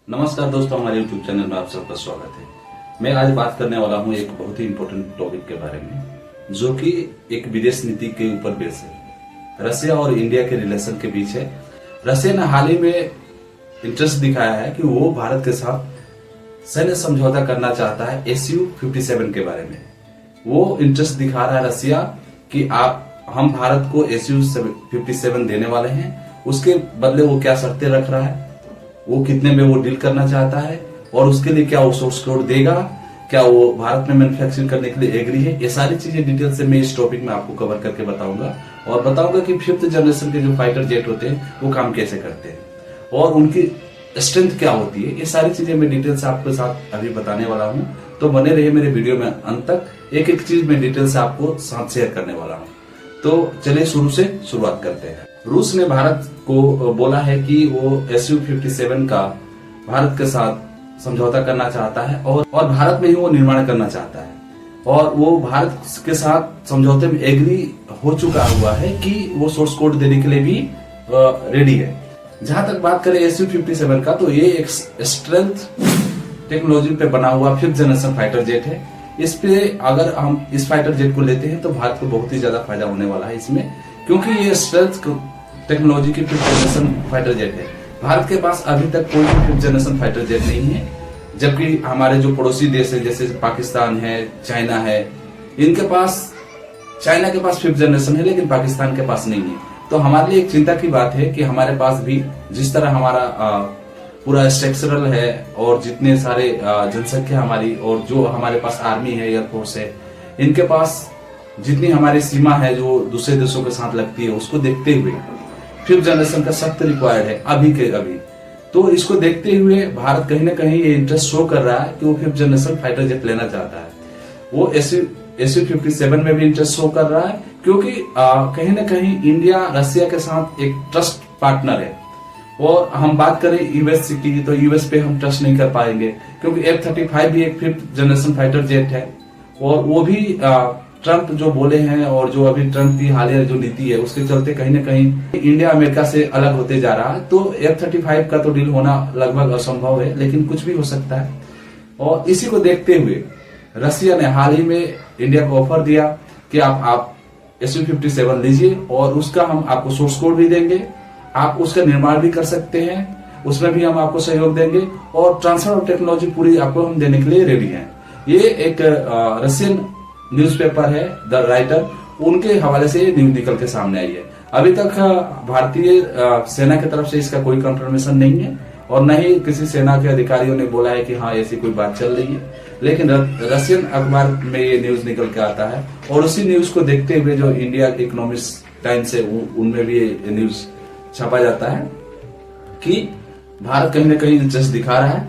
नमस्कार दोस्तों, हमारे YouTube चैनल में आप सबका स्वागत है। मैं आज बात करने वाला हूं एक बहुत ही इम्पोर्टेंट टॉपिक के बारे में, जो कि एक विदेश नीति के ऊपर बेस है। रसिया और इंडिया के रिलेशन के बीच है। रसिया ने हाल ही में इंटरेस्ट दिखाया है कि वो भारत के साथ सैन्य समझौता करना चाहता है SU-57 के बारे में। वो इंटरेस्ट दिखा रहा है रसिया कि हम भारत को SU-57 देने वाले हैं। उसके बदले वो क्या शर्तें रख रहा है, वो कितने में वो डील करना चाहता है और उसके लिए क्या वो सोर्स कोड देगा, क्या वो भारत में मैन्युफैक्चरिंग करने के लिए एग्री है। ये सारी चीजें डिटेल से मैं इस टॉपिक में आपको कवर करके बताऊंगा और बताऊंगा कि 5th जनरेशन के जो फाइटर जेट होते हैं वो काम कैसे करते हैं और उनकी स्ट्रेंथ क्या होती है। ये सारी चीजें मैं डिटेल से आपके साथ अभी बताने वाला हूँ, तो बने रहिए मेरे वीडियो में अंत तक। एक एक चीज मैं डिटेल से आपको साथ शेयर करने वाला हूँ। तो चलिए शुरू से शुरुआत करते हैं। रूस ने भारत को बोला है कि वो SU-57 का भारत के साथ समझौता करना चाहता है और भारत में ही वो निर्माण करना चाहता है और वो भारत के साथ समझौते में एग्री हो चुका हुआ है कि वो सोर्स कोड देने के लिए भी रेडी है। जहां तक बात करें SU-57 का, तो ये एक स्ट्रेंथ टेक्नोलॉजी पे बना हुआ 5th जनरेशन फाइटर जेट है। इस पे अगर हम इस फाइटर जेट को लेते हैं तो भारत को बहुत ही ज्यादा फायदा होने वाला है इसमें, क्योंकि ये स्ट्रेंथ टेक्नोलॉजी की 5th जनरेशन फाइटर जेट है। भारत के पास अभी तक कोई भी 5th जनरेशन फाइटर जेट नहीं है, जबकि हमारे जो पड़ोसी देश है जैसे पाकिस्तान है, चाइना है, इनके पास, चाइना के पास 5th जनरेशन है लेकिन पाकिस्तान के पास नहीं है। तो हमारे लिए एक चिंता की बात है कि हमारे पास भी जिस तरह हमारा पूरा स्ट्रक्चरल है और जितने सारे जनसंख्या हमारी और जो हमारे पास आर्मी है, एयरफोर्स है, इनके पास जितनी हमारी सीमा है जो दूसरे देशों के साथ लगती है, उसको देखते हुए 5th जनरेशन का सख्त रिक्वायर्ड है अभी के अभी। तो इसको देखते हुए भारत कहीं ना कहीं ये इंटरेस्ट शो कर रहा है कि वो 5th जनरेशन फाइटर जेट लेना चाहता है। वो SU-57 में भी इंटरेस्ट शो कर रहा है, क्योंकि कहीं ना कहीं इंडिया रसिया के साथ एक ट्रस्ट पार्टनर है। और हम बात करें यूएस की, तो यूएस पे हम ट्रस्ट नहीं कर पाएंगे, क्योंकि F-35 भी एक 5th जनरेशन फाइटर जेट है और वो भी ट्रंप जो बोले हैं और जो अभी ट्रंप की हालिया जो नीति है उसके चलते कहीं ना कहीं इंडिया अमेरिका से अलग होते जा रहा है। तो F-35 का तो डील होना लगभग असंभव है, लेकिन कुछ भी हो सकता है। और इसी को देखते हुए रसिया ने हाल ही में इंडिया को ऑफर दिया कि आप SU-57 लीजिए और उसका हम आपको सोर्स कोड भी देंगे, आप उसका निर्माण भी कर सकते हैं, उसमें भी हम आपको सहयोग देंगे और ट्रांसफर ऑफ टेक्नोलॉजी पूरी आपको हम देने के लिए रेडी हैं। ये एक रशियन न्यूज़पेपर है द राइटर, उनके हवाले से ये न्यूज निकल के सामने आई है। अभी तक भारतीय सेना की तरफ से इसका कोई कंफर्मेशन नहीं है और न ही किसी सेना के अधिकारियों ने बोला है कि हाँ ऐसी कोई बात चल रही है, लेकिन रशियन अखबार में ये न्यूज निकल के आता है और उसी न्यूज को देखते हुए जो इंडिया इकोनॉमिक्स टाइम्स है उनमें भी ये न्यूज छापा जाता है कि भारत कहीं ना कहीं इंटरेस्ट दिखा रहा है।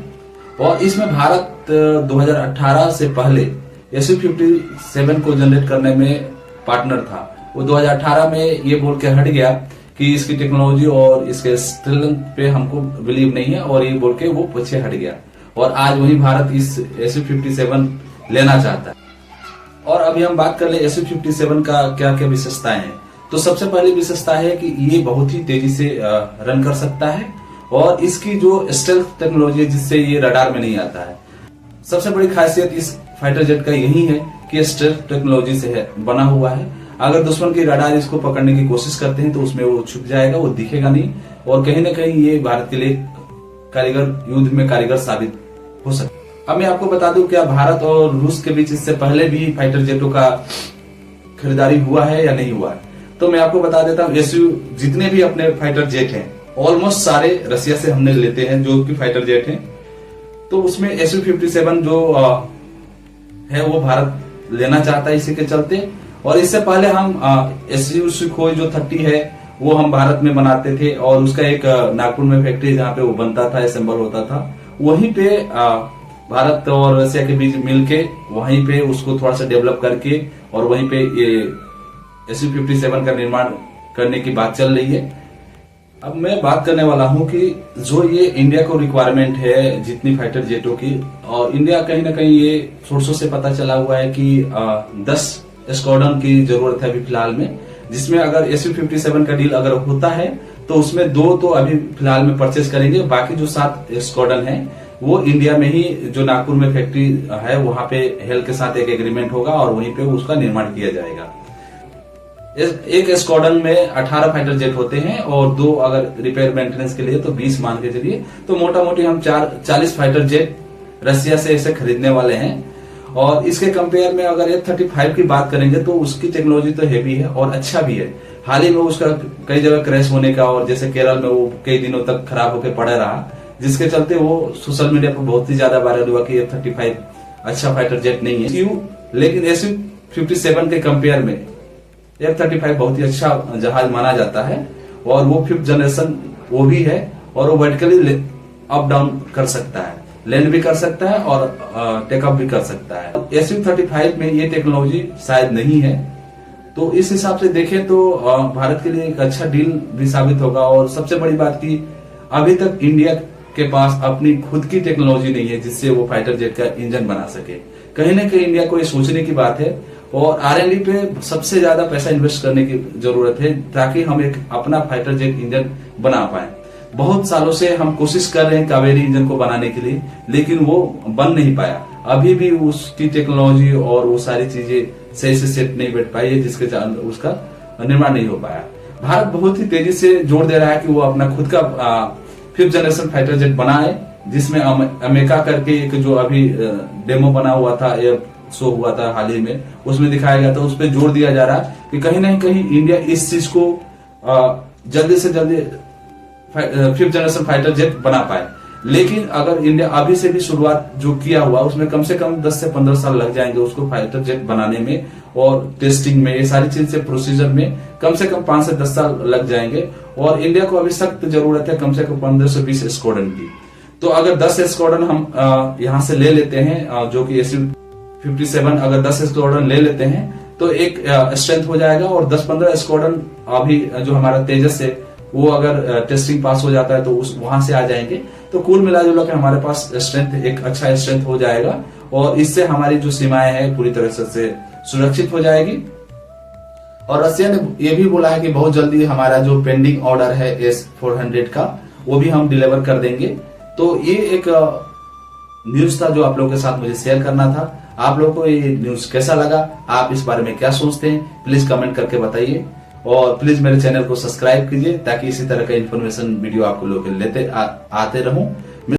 और इसमें भारत 2018 से पहले SU-57 को जनरेट करने में पार्टनर था। वो 2018 में ये बोल के हट गया कि इसकी टेक्नोलॉजी और इसके स्ट्रेंथ पे हमको बिलीव नहीं है और ये बोल के वो पीछे हट गया और आज वही भारत इस SU-57 लेना चाहता है। और अभी हम बात कर ले SU-57 का क्या क्या विशेषताएं हैं। तो सबसे पहली विशेषता है कि ये बहुत ही तेजी से रन कर सकता है और इसकी जो स्टेल्थ टेक्नोलॉजी है जिससे ये रडार में नहीं आता है। सबसे बड़ी खासियत इस फाइटर जेट का यही है कि स्टेल्थ टेक्नोलॉजी से है बना हुआ है। अगर दुश्मन की रडार इसको पकड़ने की कोशिश करते हैं तो उसमें वो छुप जाएगा, वो दिखेगा नहीं और कहीं ना कहीं ये भारत के लिए युद्ध में कारीगर साबित हो सकता है। अब मैं आपको बता दूं क्या भारत और रूस के बीच इससे पहले भी फाइटर जेटों का खरीदारी हुआ है या नहीं हुआ है। तो मैं आपको बता देता हूँ, जितने भी अपने फाइटर जेट हैं ऑलमोस्ट सारे रसिया से हमने लेते हैं जो कि फाइटर जेट हैं। तो उसमें SU-57 जो है वो भारत लेना चाहता है इसी के चलते। और इससे पहले हम SU-Sukhoi जो 30 है वो हम भारत में बनाते थे और उसका एक नागपुर में फैक्ट्री जहाँ पे वो बनता था, असेंबल होता था, वहीं पे भारत और रसिया के बीच मिलके वहीं पे उसको थोड़ा सा डेवलप करके और वहीं पे ये SU-57 का निर्माण करने की बात चल रही है। अब मैं बात करने वाला हूं कि जो ये इंडिया को रिक्वायरमेंट है जितनी फाइटर जेटों की, और इंडिया कहीं ना कहीं ये सोर्सों से पता चला हुआ है कि 10 स्क्वाड्रन की जरूरत है अभी फिलहाल में, जिसमें अगर SU-57 का डील अगर होता है तो उसमें 2 तो अभी फिलहाल में परचेस करेंगे, बाकी जो 7 स्क्वाड्रन है वो इंडिया में ही, जो नागपुर में फैक्ट्री है वहां पे हेल के साथ एक एग्रीमेंट होगा और वहीं पे उसका निर्माण किया जाएगा। एक स्क्वाड्रन में 18 फाइटर जेट होते हैं और 2 अगर रिपेयर मेंटेनेंस के लिए तो 20 मान के चलिए, तो मोटा मोटी हम 40 फाइटर जेट रसिया से इसे खरीदने वाले हैं। और इसके कंपेयर में अगर F-35 की बात करेंगे तो उसकी टेक्नोलॉजी तो हेवी है और अच्छा भी है। हाल ही में उसका कई जगह क्रैश होने का, और जैसे केरल में वो कई दिनों तक खराब होकर पड़ा रहा, जिसके चलते वो सोशल मीडिया पर बहुत ही ज्यादा वायरल हुआ कि F-35 अच्छा फाइटर जेट नहीं है। लेकिन Su-57 के कंपेयर में F-35 बहुत ही अच्छा जहाज माना जाता है और वो 5th जनरेशन वो भी है, और वो वर्टिकली अप डाउन कर सकता है, लैंड भी कर सकता है और टेक ऑफ भी कर सकता है। Su-35 में ये टेक्नोलॉजी शायद नहीं है, तो इस हिसाब से देखें तो भारत के लिए एक अच्छा डील भी साबित होगा। और सबसे बड़ी बात की अभी तक इंडिया के पास अपनी खुद की टेक्नोलॉजी नहीं है जिससे वो फाइटर जेट का इंजन बना सके। कहीं ना कहीं इंडिया को ये सोचने की बात है और R&D पे सबसे ज्यादा पैसा इन्वेस्ट करने की जरूरत है ताकि हम एक अपना फाइटर जेट इंजन बना पाए। बहुत सालों से हम कोशिश कर रहे हैं कावेरी इंजन को बनाने के लिए, लेकिन वो बन नहीं पाया। अभी भी उसकी टेक्नोलॉजी और वो सारी चीजें सही से सेट नहीं बैठ पाई है, जिसके कारण उसका निर्माण नहीं हो पाया। भारत बहुत ही तेजी से जोर दे रहा है कि वो अपना खुद का 5th जनरेशन फाइटर जेट बनाए, जिसमें अमेरिका करके एक जो अभी डेमो बना हुआ था, शो हुआ था हाल ही में, उसमें दिखाया गया था। उस पर जोर दिया जा रहा है कि कहीं ना कहीं इंडिया इस चीज को जल्दी से जल्दी 5th जनरेशन फाइटर जेट बना पाए। लेकिन अगर इंडिया अभी से भी शुरुआत जो किया हुआ, उसमें कम से कम 10 से 15 साल लग जाएंगे उसको फाइटर जेट बनाने में, और टेस्टिंग में, ये सारी चीज से प्रोसीजर में कम से कम 5 से 10 साल लग जाएंगे। और इंडिया को अभी सख्त जरूरत है कम से कम 15 से 20 स्क्वाड्रन की। तो अगर 10 स्क्वाड्रन हम यहाँ से ले लेते हैं, जो कि Su-57 अगर 10 स्क्वाड्रन ले लेते हैं तो एक स्ट्रेंथ हो जाएगा, और 10-15 स्क्वाड्रन अभी जो हमारा तेजस है वो अगर टेस्टिंग पास हो जाता है तो वहां से आ जाएंगे। तो कुल मिलाजुला के हमारे पास स्ट्रेंथ, एक अच्छा स्ट्रेंथ हो जाएगा, और इससे हमारी जो सीमाएं हैं पूरी तरह से सुरक्षित हो जाएगी। और रसिया ने ये भी बोला है कि बहुत जल्दी हमारा जो पेंडिंग ऑर्डर है S-400 का, वो भी हम डिलीवर कर देंगे। तो ये एक न्यूज था जो आप लोगों के साथ मुझे शेयर करना था। आप लोगों को ये न्यूज कैसा लगा, आप इस बारे में क्या सोचते हैं, प्लीज कमेंट करके बताइए। और प्लीज मेरे चैनल को सब्सक्राइब कीजिए ताकि इसी तरह का इन्फॉर्मेशन वीडियो आपको लोग लेते आते रहूं।